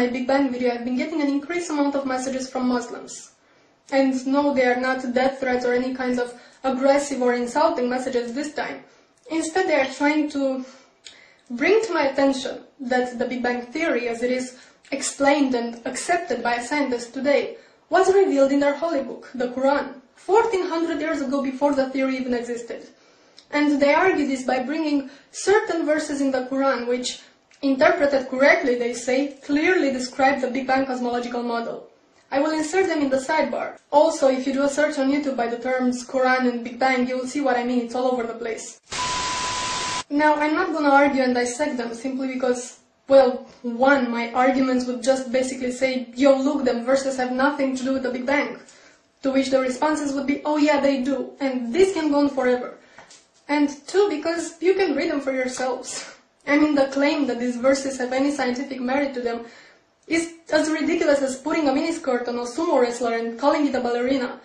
my Big Bang video, I've been getting an increased amount of messages from Muslims. And no, they are not death threats or any kinds of aggressive or insulting messages this time. Instead, they are trying to bring to my attention that the Big Bang Theory, as it is explained and accepted by scientists today, was revealed in their holy book, the Quran, 1400 years ago before the theory even existed. And they argue this by bringing certain verses in the Quran which, interpreted correctly, they say, clearly describe the Big Bang cosmological model. I will insert them in the sidebar. Also, if you do a search on YouTube by the terms Quran and Big Bang, you will see what I mean, it's all over the place. Now, I'm not gonna argue and dissect them simply because, well, one, my arguments would just basically say, yo, look, them verses have nothing to do with the Big Bang. To which the responses would be, oh yeah, they do, and this can go on forever. And two, because you can read them for yourselves. I mean, the claim that these verses have any scientific merit to them is as ridiculous as putting a miniskirt on a sumo wrestler and calling it a ballerina.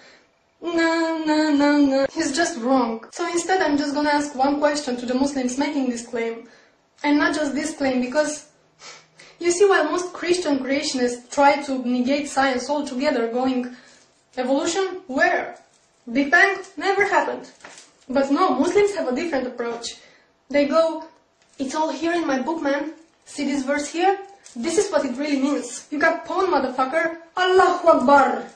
No, it's just wrong. So instead I'm just gonna ask one question to the Muslims making this claim. And not just this claim, because you see, while most Christian creationists try to negate science altogether, going, evolution? Where? Big Bang? Never happened. But no, Muslims have a different approach. They go, it's all here in my book, man. See this verse here? This is what it really means. You got pawn, motherfucker. Allahu Akbar.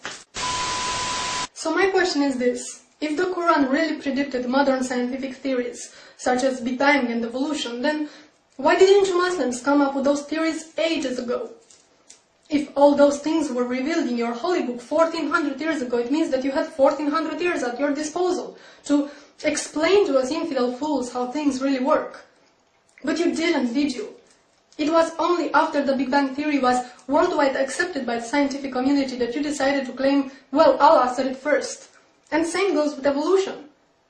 So my question is this. If the Quran really predicted modern scientific theories, such as Big Bang and evolution, then why didn't you Muslims come up with those theories ages ago? If all those things were revealed in your holy book 1400 years ago, it means that you had 1400 years at your disposal to explain to us infidel fools how things really work. But you didn't, did you? It was only after the Big Bang Theory was worldwide accepted by the scientific community that you decided to claim, well, Allah said it first. And same goes with evolution.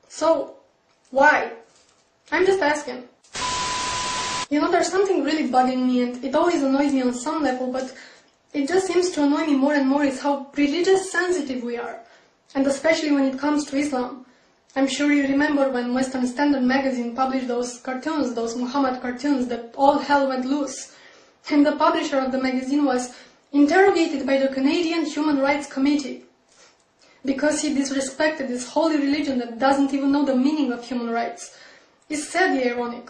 So, why? I'm just asking. You know, there's something really bugging me, and it always annoys me on some level, but it just seems to annoy me more and more is how religious sensitive we are. And especially when it comes to Islam. I'm sure you remember when Western Standard magazine published those cartoons, those Muhammad cartoons, that all hell went loose. And the publisher of the magazine was interrogated by the Canadian Human Rights Committee because he disrespected this holy religion that doesn't even know the meaning of human rights. It's sadly ironic.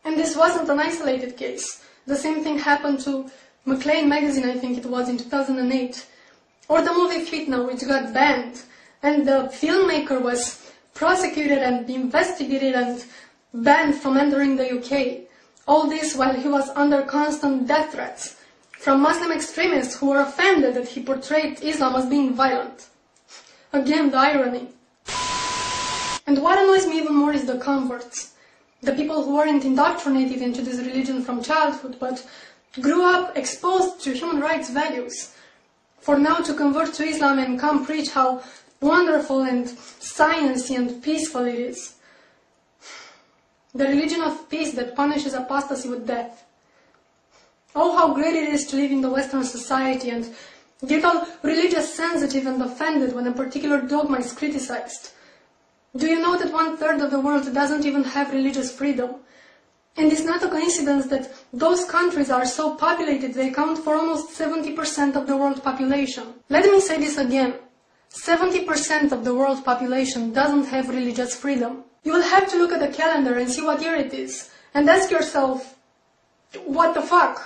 And this wasn't an isolated case. The same thing happened to Maclean magazine, I think it was, in 2008. Or the movie Fitna, which got banned. And the filmmaker was prosecuted and investigated and banned from entering the UK. All this while he was under constant death threats from Muslim extremists who were offended that he portrayed Islam as being violent. Again, the irony. And what annoys me even more is the converts. The people who weren't indoctrinated into this religion from childhood, but grew up exposed to human rights values. For now to convert to Islam and come preach how wonderful and sciency and peaceful it is. The religion of peace that punishes apostasy with death. Oh, how great it is to live in the Western society and get all religious sensitive and offended when a particular dogma is criticized. Do you know that 1/3 of the world doesn't even have religious freedom? And it's not a coincidence that those countries are so populated they account for almost 70% of the world population. Let me say this again. 70% of the world population doesn't have religious freedom. You will have to look at the calendar and see what year it is, and ask yourself, what the fuck?